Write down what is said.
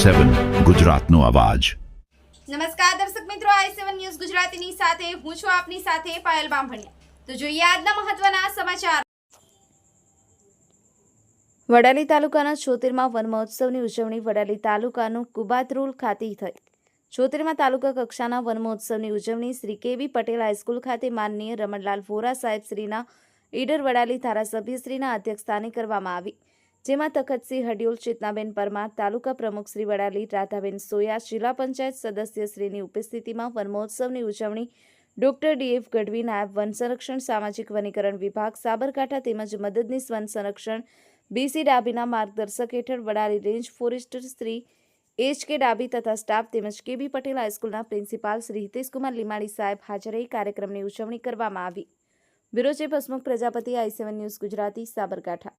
i7 ગુજરાતનો અવાજ। નમસ્કાર દર્શક મિત્રો, i7 ન્યૂઝ ગુજરાતીની સાથે હું છું આપની સાથે પાયલ બામભણિયા। તો જોઈએ આજના મહત્વના સમાચાર। વડાલી તાલુકાના 76માં વન મહોત્સવની ઉજવણી વડાલી તાલુકાનું કુબાતરુલ ખાતે થઈ। 76માં તાલુકા કક્ષાના વન મહોત્સવની ઉજવણી શ્રી કેવી પટેલ હાઈસ્કૂલ ખાતે માનનીય રમણલાલ વોરા સાહેબ શ્રીના ઈડર વડાલી ધારાસભ્ય શ્રીના અધ્યક્ષસ્થાને કરવામાં આવી, જેમાં તખતસિંહ હડિયોલ, ચેતનાબેન પરમાર, તાલુકા પ્રમુખ શ્રી વડાલી રાધાબેન સોયા, જિલ્લા પંચાયત સદસ્ય શ્રીની ઉપસ્થિતિમાં વન મહોત્સવની ઉજવણી ડોક્ટર ડીએફ ગઢવી, નાયબ વન સંરક્ષણ સામાજિક વનીકરણ વિભાગ સાબરકાંઠા તેમજ મદદનીશ વન સંરક્ષણ બીસી ડાભીના માર્ગદર્શક હેઠળ Vadali range forester Shri HK. Dabhi તથા સ્ટાફ તેમજ કેબી પટેલ હાઈસ્કૂલના પ્રિન્સિપાલ શ્રી હિતેશકુમાર લીમાણી સાહેબ હાજર રહી કાર્યક્રમની ઉજવણી કરવામાં આવી। Bureau chief Hasmukh Prajapati, i7 news Gujarati, Sabarkantha.